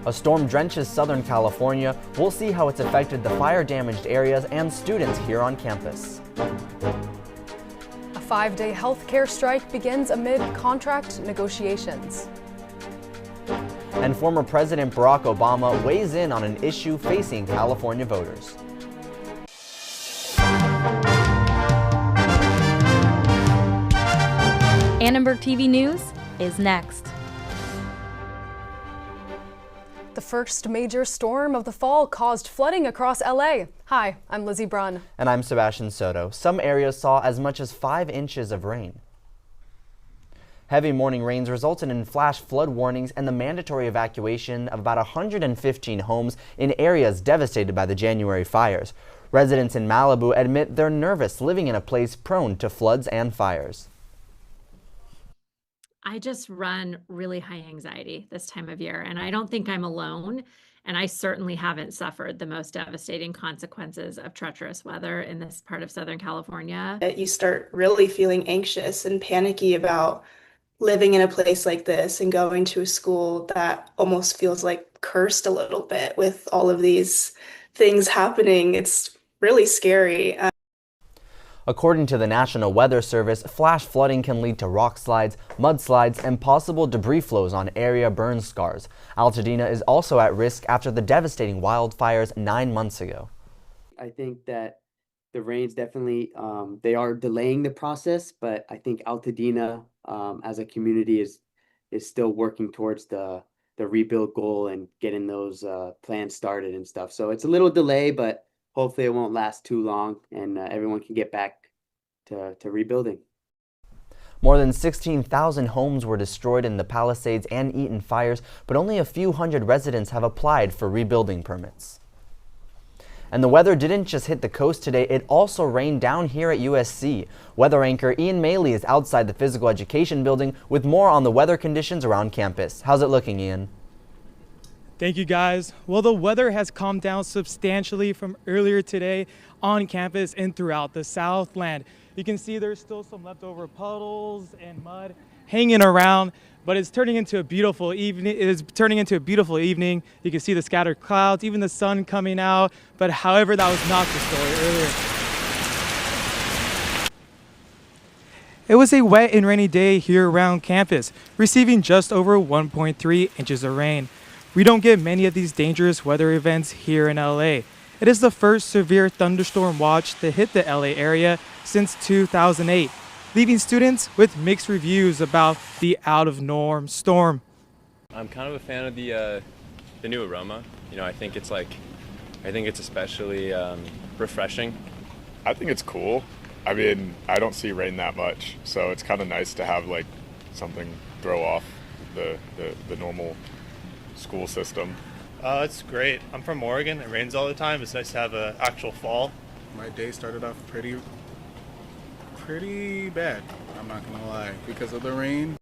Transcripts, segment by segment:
A storm drenches Southern California. We'll see how it's affected the fire-damaged areas and students here on campus. A 5-day healthcare strike begins amid contract negotiations. And former President Barack Obama weighs in on an issue facing California voters. Annenberg TV News is next. The first major storm of the fall caused flooding across LA. Hi, I'm Lizzy Brunn. And I'm Sebastian Soto. Some areas saw as much as 5 inches of rain. Heavy morning rains resulted in flash flood warnings and the mandatory evacuation of about 115 homes in areas devastated by the January fires. Residents in Malibu admit they're nervous living in a place prone to floods and fires. I just run really high anxiety this time of year, and I don't think I'm alone. And I certainly haven't suffered the most devastating consequences of treacherous weather in this part of Southern California. You start really feeling anxious and panicky about living in a place like this and going to a school that almost feels like cursed a little bit with all of these things happening. It's really scary. According to the National Weather Service, flash flooding can lead to rock slides, mudslides, and possible debris flows on area burn scars. Altadena is also at risk after the devastating wildfires 9 months ago. I think that the rains definitely, they are delaying the process, but I think Altadena as a community is still working towards the rebuild goal and getting those plans started and stuff. So it's a little delay, but hopefully it won't last too long and everyone can get back to rebuilding. More than 16,000 homes were destroyed in the Palisades and Eaton fires, but only a few hundred residents have applied for rebuilding permits. And the weather didn't just hit the coast today, it also rained down here at USC. Weather anchor Ian Maile is outside the physical education building with more on the weather conditions around campus. How's it looking, Ian? Thank you, guys. Well, the weather has calmed down substantially from earlier today on campus and throughout the Southland. You can see there's still some leftover puddles and mud hanging around, but it's turning into a beautiful evening. It is turning into a beautiful evening. You can see the scattered clouds, even the sun coming out. But however, that was not the story earlier. It was a wet and rainy day here around campus, receiving just over 1.3 inches of rain. We don't get many of these dangerous weather events here in LA. It is the first severe thunderstorm watch to hit the LA area since 2008, leaving students with mixed reviews about the out-of-norm storm. I'm kind of a fan of the new aroma. You know, I think it's especially refreshing. I think it's cool. I mean, I don't see rain that much, so it's kind of nice to have like something throw off the normal school system. It's great. I'm from Oregon. It rains all the time. It's nice to have an actual fall. My day started off pretty bad, I'm not gonna lie, because of the rain.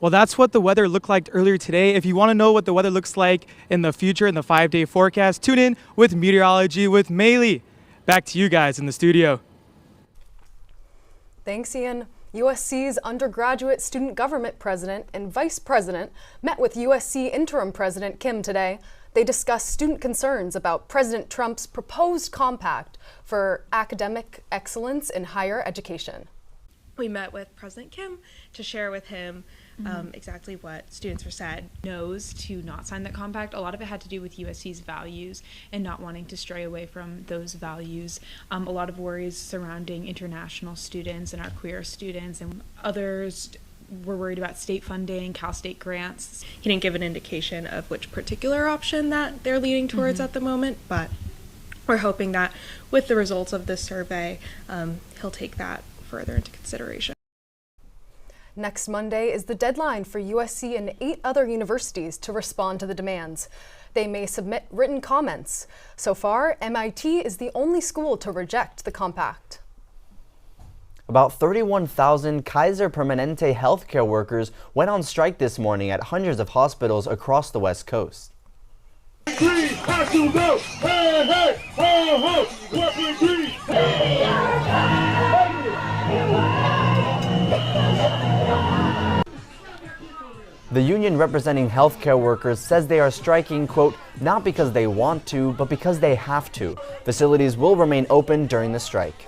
Well, that's what the weather looked like earlier today. If you want to know what the weather looks like in the future, in the 5-day forecast, tune in with Meteorology with Maile. Back to you guys in the studio. Thanks, Ian. USC's undergraduate student government president and vice president met with USC interim president Kim today. They discussed student concerns about President Trump's proposed compact for academic excellence in higher education. We met with President Kim to share with him exactly what students were said. Knows to not sign that compact. A lot of it had to do with USC's values and not wanting to stray away from those values. A lot of worries surrounding international students and our queer students, and others were worried about state funding, Cal State grants. He didn't give an indication of which particular option that they're leaning towards at the moment, but we're hoping that with the results of this survey, he'll take that further into consideration. Next Monday is the deadline for USC and 8 other universities to respond to the demands. They may submit written comments. So far, MIT is the only school to reject the compact. About 31,000 Kaiser Permanente healthcare workers went on strike this morning at hundreds of hospitals across the West Coast. The union representing healthcare workers says they are striking, quote, not because they want to, but because they have to. Facilities will remain open during the strike.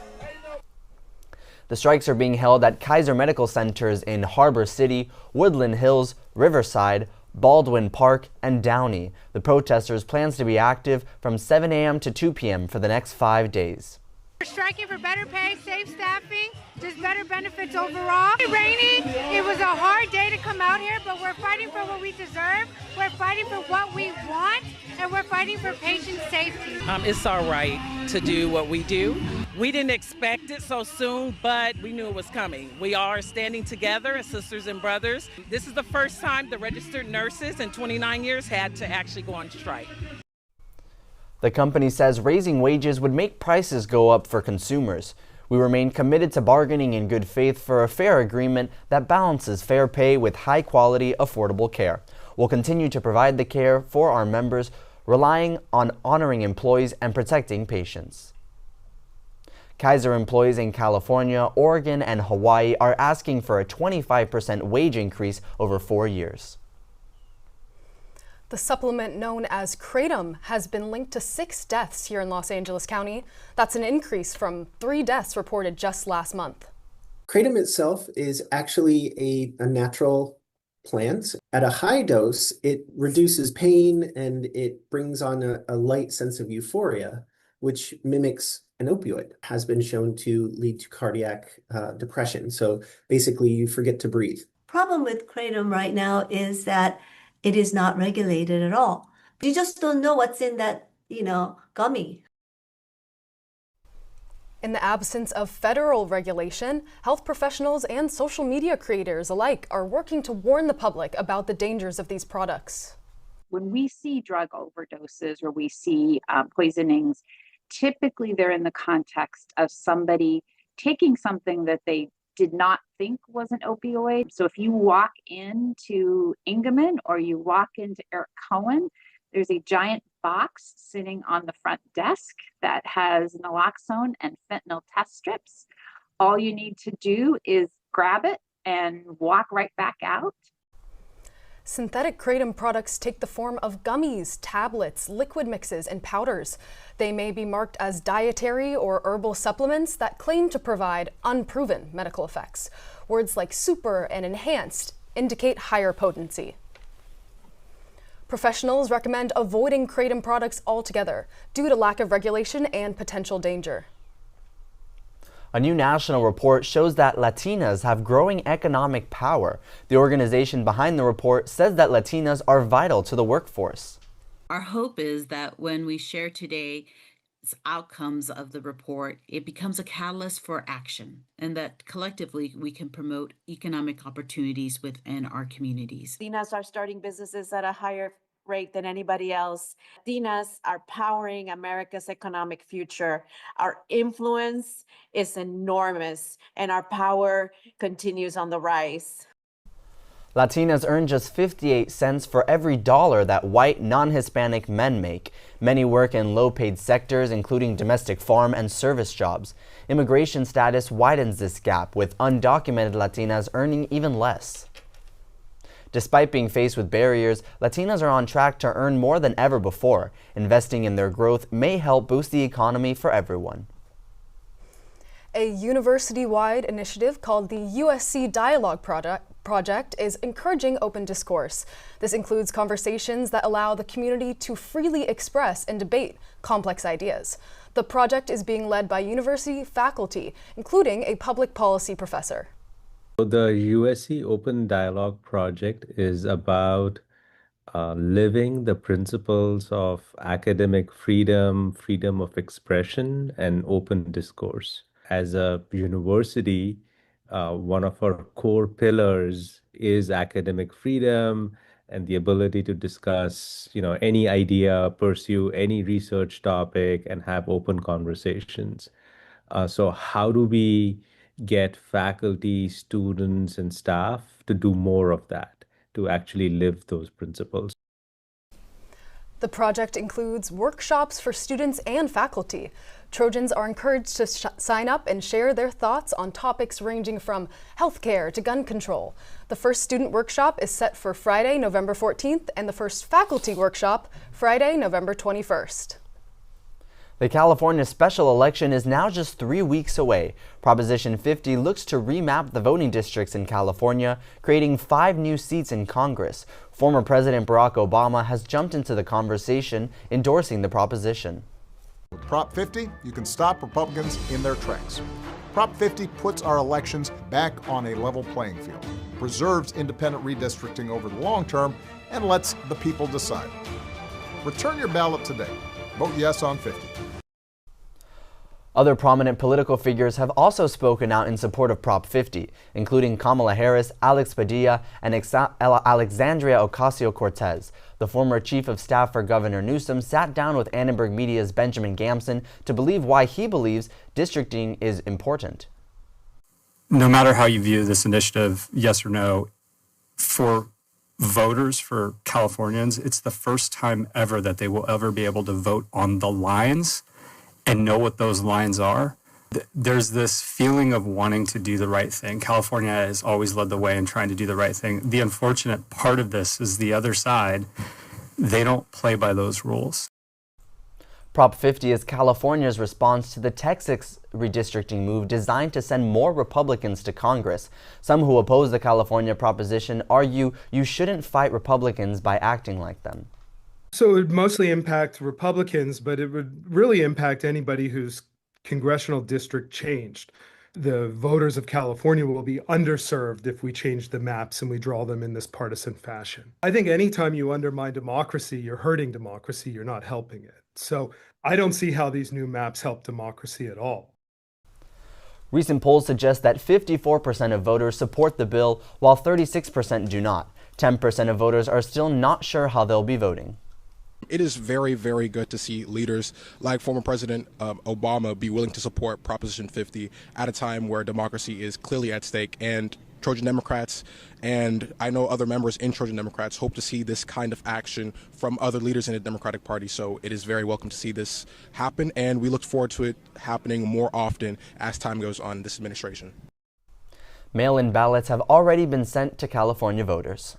The strikes are being held at Kaiser Medical Centers in Harbor City, Woodland Hills, Riverside, Baldwin Park, and Downey. The protesters plans to be active from 7 a.m. to 2 p.m. for the next 5 days. We're striking for better pay, safe staffing, just better benefits overall. It's raining. It was a hard day to come out here, but we're fighting for what we deserve. We're fighting for what we want, and we're fighting for patient safety. It's our right to do what we do. We didn't expect it so soon, but we knew it was coming. We are standing together as sisters and brothers. This is the first time the registered nurses in 29 years had to actually go on strike. The company says raising wages would make prices go up for consumers. We remain committed to bargaining in good faith for a fair agreement that balances fair pay with high-quality, affordable care. We'll continue to provide the care for our members, relying on honoring employees and protecting patients. Kaiser employees in California, Oregon, and Hawaii are asking for a 25% wage increase over 4 years. The supplement known as Kratom has been linked to 6 deaths here in Los Angeles County. That's an increase from 3 deaths reported just last month. Kratom itself is actually a natural plant. At a high dose, it reduces pain and it brings on a light sense of euphoria, which mimics an opioid, has been shown to lead to cardiac depression. So basically, you forget to breathe. Problem with kratom right now is that it is not regulated at all. You just don't know what's in that, gummy. In the absence of federal regulation, health professionals and social media creators alike are working to warn the public about the dangers of these products. When we see drug overdoses or we see poisonings, typically they're in the context of somebody taking something that they did not think was an opioid. So if you walk into Ingeman or you walk into Eric Cohen, there's a giant box sitting on the front desk that has naloxone and fentanyl test strips. All you need to do is grab it and walk right back out. Synthetic kratom products take the form of gummies, tablets, liquid mixes, and powders. They may be marked as dietary or herbal supplements that claim to provide unproven medical effects. Words like super and enhanced indicate higher potency. Professionals recommend avoiding kratom products altogether due to lack of regulation and potential danger. A new national report shows that Latinas have growing economic power. The organization behind the report says that Latinas are vital to the workforce. Our hope is that when we share today's outcomes of the report, it becomes a catalyst for action, and that collectively we can promote economic opportunities within our communities. Latinas are starting businesses at a higher rate than anybody else. Latinas are powering America's economic future. Our influence is enormous and our power continues on the rise. Latinas earn just 58 cents for every dollar that white, non-Hispanic men make. Many work in low-paid sectors, including domestic farm and service jobs. Immigration status widens this gap, with undocumented Latinas earning even less. Despite being faced with barriers, Latinas are on track to earn more than ever before. Investing in their growth may help boost the economy for everyone. A university-wide initiative called the USC Dialogue Project is encouraging open discourse. This includes conversations that allow the community to freely express and debate complex ideas. The project is being led by university faculty, including a public policy professor. The USC Open Dialogue Project is about living the principles of academic freedom, freedom of expression, and open discourse. As a university, one of our core pillars is academic freedom and the ability to discuss, any idea, pursue any research topic, and have open conversations. So how do we get faculty, students, and staff to do more of that, to actually live those principles? The project includes workshops for students and faculty. Trojans are encouraged to sign up and share their thoughts on topics ranging from healthcare to gun control. The first student workshop is set for Friday, November 14th, and the first faculty workshop, Friday, November 21st. The California special election is now just 3 weeks away. Proposition 50 looks to remap the voting districts in California, creating 5 new seats in Congress. Former President Barack Obama has jumped into the conversation, endorsing the proposition. With Prop 50, you can stop Republicans in their tracks. Prop 50 puts our elections back on a level playing field, preserves independent redistricting over the long term, and lets the people decide. Return your ballot today. Vote yes on 50. Other prominent political figures have also spoken out in support of Prop 50, including Kamala Harris, Alex Padilla, and Alexandria Ocasio-Cortez. The former chief of staff for Governor Newsom sat down with Annenberg Media's Benjamin Gamson to believe why he believes districting is important. No matter how you view this initiative, yes or no, for voters, for Californians, it's the first time ever that they will ever be able to vote on the lines and know what those lines are. There's this feeling of wanting to do the right thing. California has always led the way in trying to do the right thing. The unfortunate part of this is the other side. They don't play by those rules. Prop 50 is California's response to the Texas redistricting move designed to send more Republicans to Congress. Some who oppose the California proposition argue you shouldn't fight Republicans by acting like them. So it would mostly impact Republicans, but it would really impact anybody whose congressional district changed. The voters of California will be underserved if we change the maps and we draw them in this partisan fashion. I think anytime you undermine democracy, you're hurting democracy, you're not helping it. So I don't see how these new maps help democracy at all. Recent polls suggest that 54% of voters support the bill, while 36% do not. 10% of voters are still not sure how they'll be voting. It is very, very good to see leaders like former President Obama be willing to support Proposition 50 at a time where democracy is clearly at stake. And Trojan Democrats, and I know other members in Trojan Democrats, hope to see this kind of action from other leaders in the Democratic Party. So it is very welcome to see this happen, and we look forward to it happening more often as time goes on in this administration. Mail-in ballots have already been sent to California voters.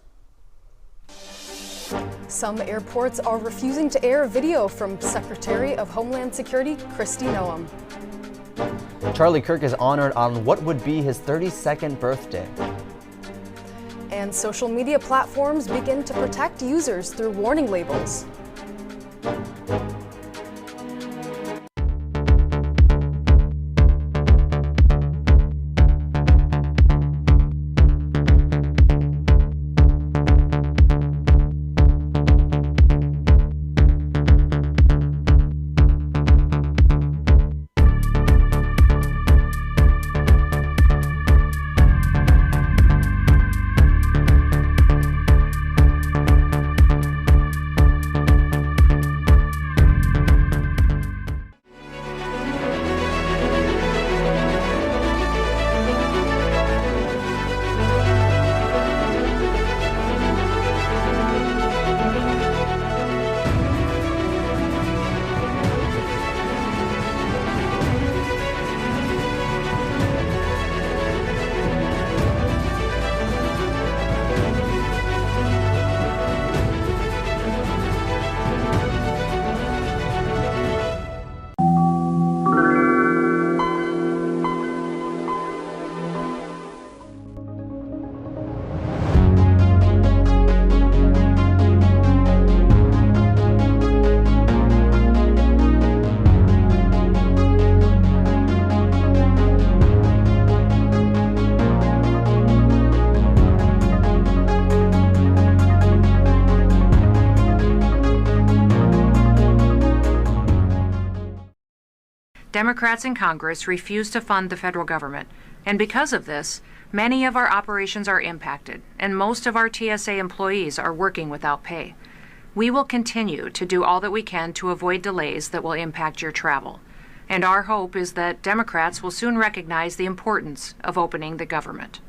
Some airports are refusing to air video from Secretary of Homeland Security Kristi Noem. Charlie Kirk is honored on what would be his 32nd birthday. And social media platforms begin to protect users through warning labels. Democrats in Congress refuse to fund the federal government, and because of this, many of our operations are impacted, and most of our TSA employees are working without pay. We will continue to do all that we can to avoid delays that will impact your travel. And our hope is that Democrats will soon recognize the importance of opening the government.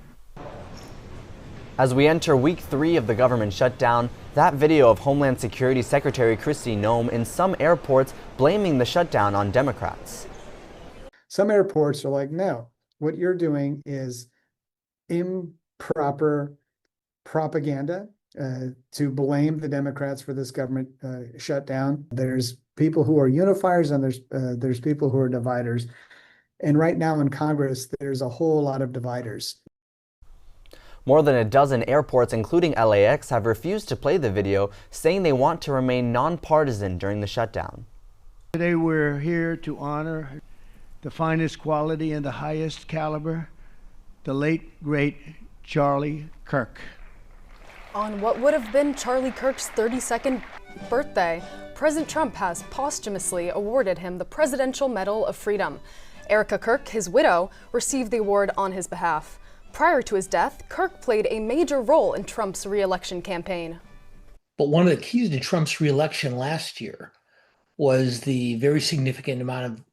As we enter week 3 of the government shutdown, that video of Homeland Security Secretary Kristi Noem in some airports blaming the shutdown on Democrats. Some airports are like, no, what you're doing is improper propaganda to blame the Democrats for this government shutdown. There's people who are unifiers and there's people who are dividers. And right now in Congress, there's a whole lot of dividers. More than a dozen airports, including LAX, have refused to play the video, saying they want to remain nonpartisan during the shutdown. Today we're here to honor the finest quality and the highest caliber, the late, great Charlie Kirk. On what would have been Charlie Kirk's 32nd birthday, President Trump has posthumously awarded him the Presidential Medal of Freedom. Erica Kirk, his widow, received the award on his behalf. Prior to his death, Kirk played a major role in Trump's re-election campaign. But one of the keys to Trump's re-election last year was the very significant amount of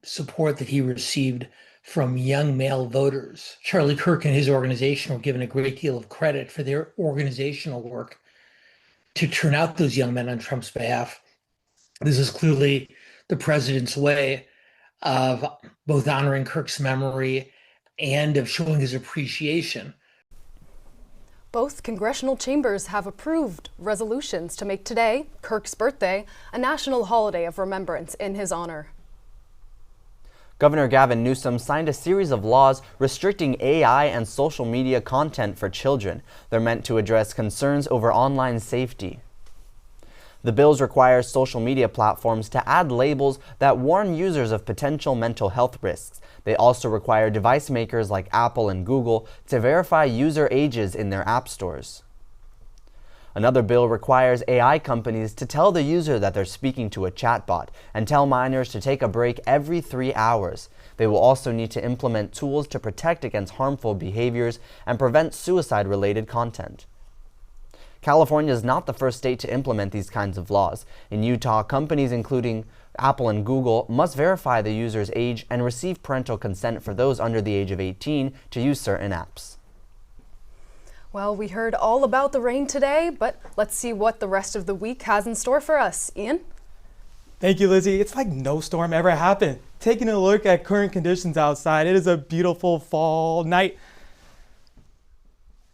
support that he received from young male voters. Charlie Kirk and his organization were given a great deal of credit for their organizational work to turn out those young men on Trump's behalf. This is clearly the president's way of both honoring Kirk's memory and of showing his appreciation. Both congressional chambers have approved resolutions to make today, Kirk's birthday, a national holiday of remembrance in his honor. Governor Gavin Newsom signed a series of laws restricting AI and social media content for children. They're meant to address concerns over online safety. The bills require social media platforms to add labels that warn users of potential mental health risks. They also require device makers like Apple and Google to verify user ages in their app stores. Another bill requires AI companies to tell the user that they're speaking to a chatbot and tell minors to take a break every 3 hours. They will also need to implement tools to protect against harmful behaviors and prevent suicide-related content. California is not the first state to implement these kinds of laws. In Utah, companies including Apple and Google must verify the user's age and receive parental consent for those under the age of 18 to use certain apps. Well, we heard all about the rain today, but let's see what the rest of the week has in store for us. Ian? Thank you, Lizzy. It's like no storm ever happened. Taking a look at current conditions outside, it is a beautiful fall night.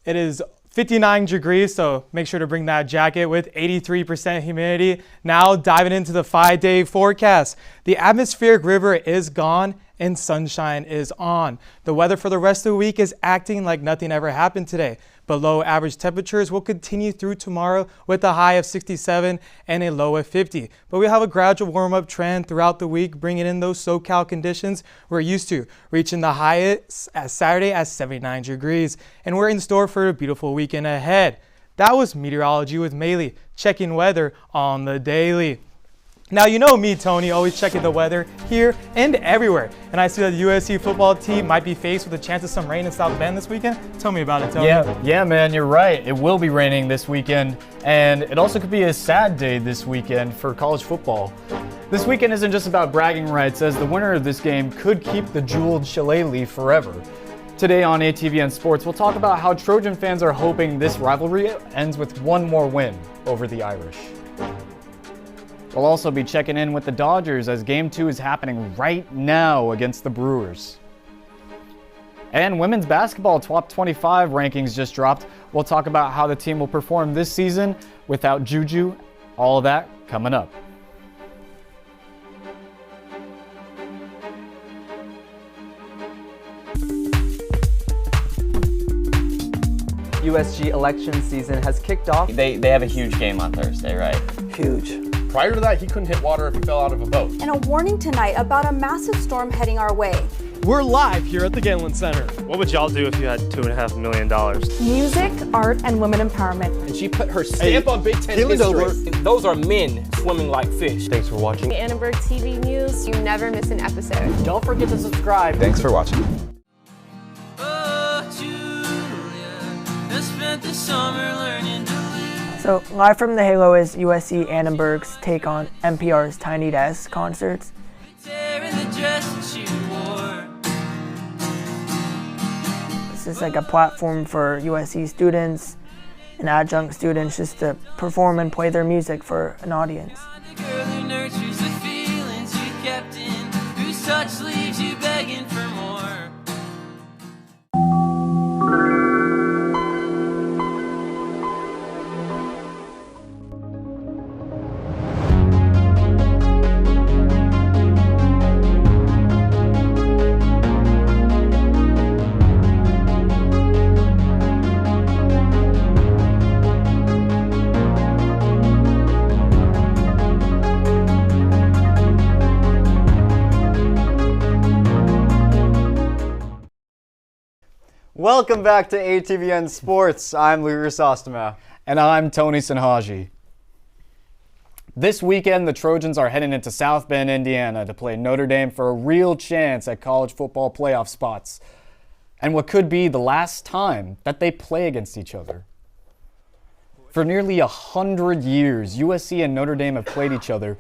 It is 59 degrees, so make sure to bring that jacket with 83% humidity. Now diving into the 5-day forecast. The atmospheric river is gone and sunshine is on. The weather for the rest of the week is acting like nothing ever happened today. Below average temperatures will continue through tomorrow with a high of 67 and a low of 50. But we have a gradual warm-up trend throughout the week, bringing in those SoCal conditions we're used to, reaching the highest at Saturday at 79 degrees. And we're in store for a beautiful weekend ahead. That was Meteorology with Maile, checking weather on the daily. Now, you know me, Tony, always checking the weather here and everywhere. And I see that the USC football team might be faced with a chance of some rain in South Bend this weekend. Tell me about it, Tony. Yeah, man, you're right. It will be raining this weekend. And it also could be a sad day this weekend for college football. This weekend isn't just about bragging rights, as the winner of this game could keep the jeweled shillelagh forever. Today on ATVN Sports, we'll talk about how Trojan fans are hoping this rivalry ends with one more win over the Irish. We'll also be checking in with the Dodgers as Game 2 is happening right now against the Brewers. And women's basketball top 25 rankings just dropped. We'll talk about how the team will perform this season without Juju. All of that coming up. USG election season has kicked off. They have a huge game on Thursday, right? Huge. Prior to that, he couldn't hit water if he fell out of a boat. And a warning tonight about a massive storm heading our way. We're live here at the Galen Center. What would y'all do if you had $2.5 million? Music, art, and women empowerment. And she put her stamp on Big Ten history. Those are men swimming like fish. Thanks for watching. Annenberg TV News. You never miss an episode. Don't forget to subscribe. Thanks for watching. So, live from the Halo is USC Annenberg's take on NPR's Tiny Desk concerts. Fest is like a platform for USC students and adjunct students just to perform and play their music for an audience. Touch leaves you begging for more. Welcome back to ATVN Sports. I'm Chrysostomou. And I'm Tony Senhaji. This weekend, the Trojans are heading into South Bend, Indiana to play Notre Dame for a real chance at college football playoff spots. And what could be the last time that they play against each other. For nearly 100 years, USC and Notre Dame have played each other.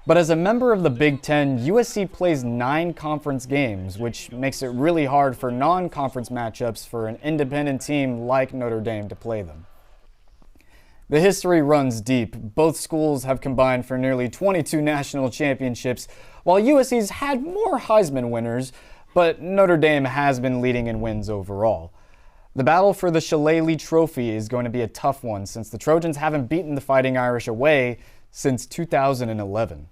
But as a member of the Big Ten, USC plays 9 conference games, which makes it really hard for non-conference matchups for an independent team like Notre Dame to play them. The history runs deep. Both schools have combined for nearly 22 national championships, while USC's had more Heisman winners, but Notre Dame has been leading in wins overall. The battle for the Zittlali Trophy is going to be a tough one since the Trojans haven't beaten the Fighting Irish away since 2011.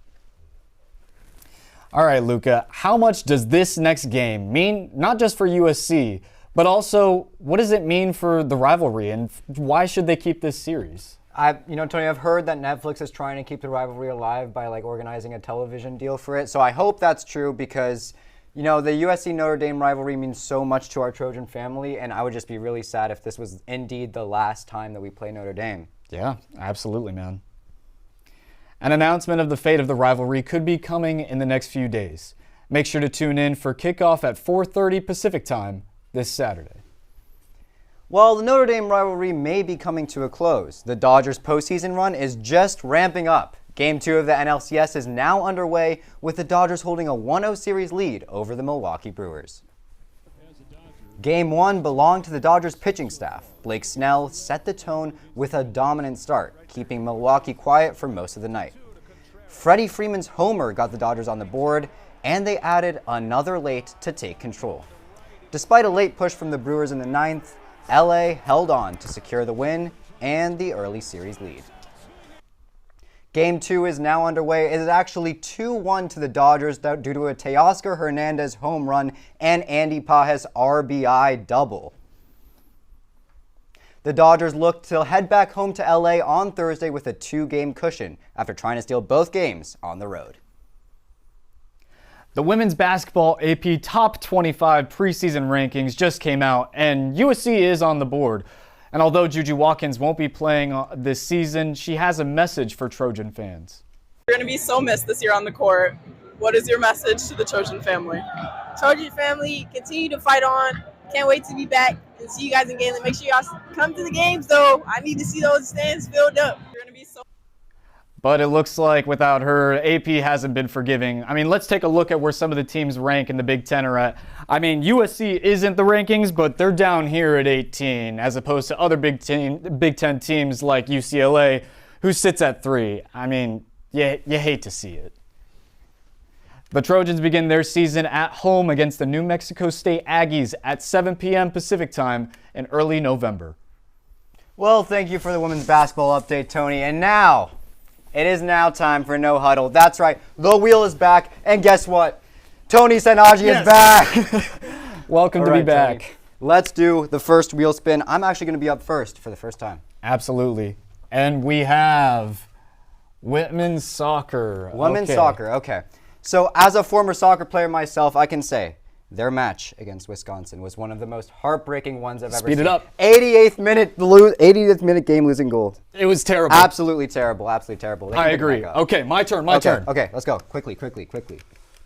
All right, Lucca, how much does this next game mean, not just for USC, but also what does it mean for the rivalry and why should they keep this series? Tony, I've heard that Netflix is trying to keep the rivalry alive by organizing a television deal for it. So I hope that's true because, the USC Notre Dame rivalry means so much to our Trojan family, and I would just be really sad if this was indeed the last time that we play Notre Dame. Yeah, absolutely, man. An announcement of the fate of the rivalry could be coming in the next few days. Make sure to tune in for kickoff at 4:30 Pacific time this Saturday. Well, the Notre Dame rivalry may be coming to a close. The Dodgers' postseason run is just ramping up. Game 2 of the NLCS is now underway, with the Dodgers holding a 1-0 series lead over the Milwaukee Brewers. Game 1 belonged to the Dodgers pitching staff. Blake Snell set the tone with a dominant start, keeping Milwaukee quiet for most of the night. Freddie Freeman's homer got the Dodgers on the board, and they added another late to take control. Despite a late push from the Brewers in the 9th, LA held on to secure the win and the early series lead. Game 2 is now underway. It is actually 2-1 to the Dodgers due to a Teoscar Hernandez home run and Andy Pages RBI double. The Dodgers look to head back home to LA on Thursday with a 2-game cushion after trying to steal both games on the road. The women's basketball AP Top 25 preseason rankings just came out, and USC is on the board. And although Juju Watkins won't be playing this season, she has a message for Trojan fans. You're going to be so missed this year on the court. What is your message to the Trojan family? Trojan family, continue to fight on. Can't wait to be back and see you guys in Galen. Make sure y'all come to the games, though. I need to see those stands filled up. You're going to be so. But it looks like without her, AP hasn't been forgiving. I mean, let's take a look at where some of the teams rank in the Big Ten are at. I mean, USC isn't the rankings, but they're down here at 18, as opposed to other Big Ten teams like UCLA, who sits at 3. I mean, you hate to see it. The Trojans begin their season at home against the New Mexico State Aggies at 7 p.m. Pacific time in early November. Well, thank you for the women's basketball update, Tony. And now, it is now time for No Huddle. That's right, the wheel is back, and guess what? Tony Senhaji is back. Welcome to be back. Tony, let's do the first wheel spin. I'm actually going to be up first for the first time. Absolutely. And we have women's soccer. Women's soccer, okay. So as a former soccer player myself, I can say their match against Wisconsin was one of the most heartbreaking ones I've ever seen. Speed it up. 88th minute game losing goal. It was terrible. Absolutely terrible. Absolutely terrible. I agree. Okay, my turn. Okay, let's go. Quickly.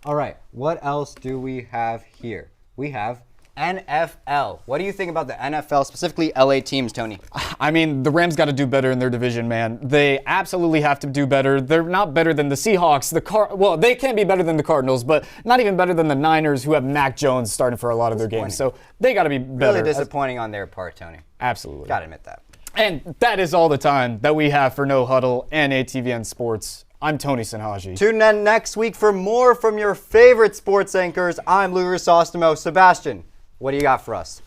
All right, what else do we have here? We have NFL. What do you think about the NFL, specifically LA teams, Tony? I mean, the Rams got to do better in their division, man. They absolutely have to do better. They're not better than the Seahawks. Well, they can be better than the Cardinals, but not even better than the Niners, who have Mac Jones starting for a lot of their games. So they got to be better. Really disappointing on their part, Tony. Absolutely. Got to admit that. And that is all the time that we have for No Huddle and ATVN Sports. I'm Tony Senhaji. Tune in next week for more from your favorite sports anchors. I'm Chrysostomou. Sebastian, what do you got for us?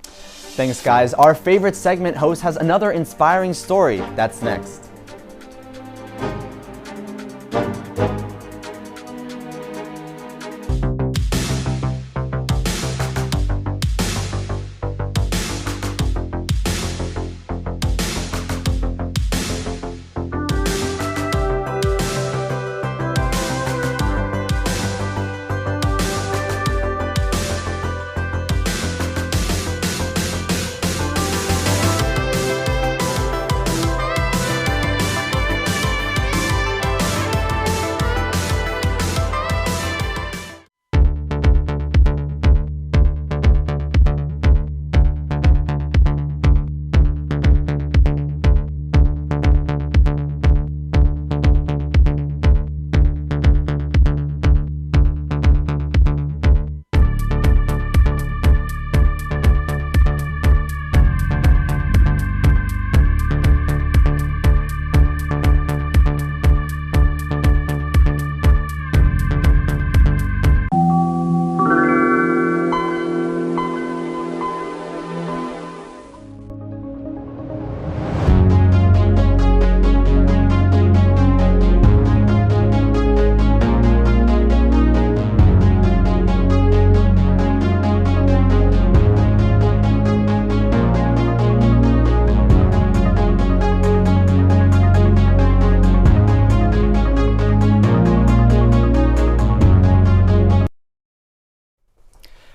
Thanks, guys. Our favorite segment host has another inspiring story. That's next.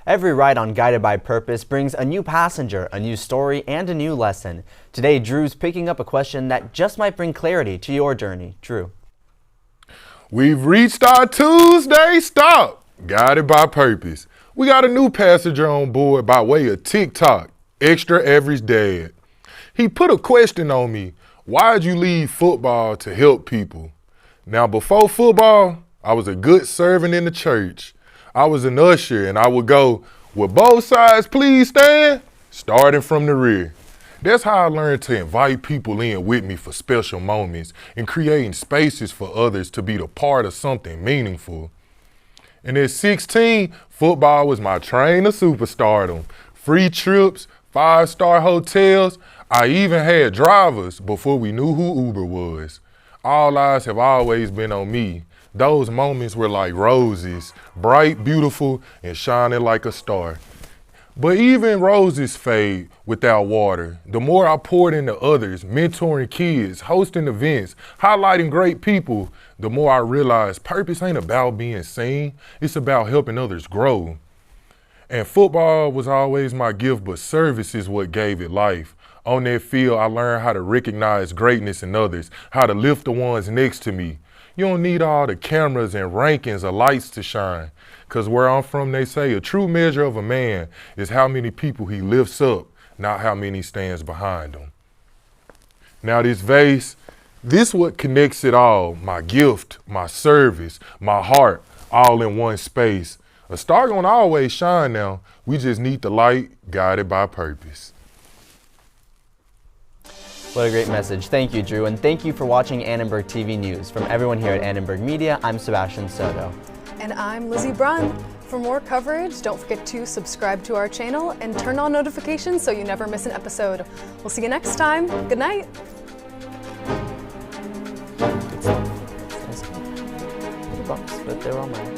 Every ride on Guided by Purpose brings a new passenger, a new story, and a new lesson. Today, Drew's picking up a question that just might bring clarity to your journey. Drew. We've reached our Tuesday stop, Guided by Purpose. We got a new passenger on board by way of TikTok, Extra Average Dad. He put a question on me, why'd you leave football to help people? Now, before football, I was a good servant in the church. I was an usher and I would go, will both sides please stand? Starting from the rear. That's how I learned to invite people in with me for special moments and creating spaces for others to be the part of something meaningful. And at 16, football was my train to superstardom. Free trips, 5-star hotels. I even had drivers before we knew who Uber was. All eyes have always been on me. Those moments were like roses, bright, beautiful, and shining like a star. But even roses fade without water. The more I poured into others, mentoring kids, hosting events, highlighting great people, the more I realized purpose ain't about being seen, it's about helping others grow. And football was always my gift, but service is what gave it life. On that field, I learned how to recognize greatness in others, how to lift the ones next to me. You don't need all the cameras and rankings or lights to shine. Because where I'm from, they say a true measure of a man is how many people he lifts up, not how many stands behind him. Now this vase, this what connects it all. My gift, my service, my heart, all in one space. A star gonna always shine now. We just need the light guided by purpose. What a great message. Thank you, Drew, and thank you for watching Annenberg TV News. From everyone here at Annenberg Media, I'm Sebastian Soto. And I'm Lizzy Brunn. For more coverage, don't forget to subscribe to our channel and turn on notifications so you never miss an episode. We'll see you next time. Good night. Good stuff. Little bumps, but they're all mine.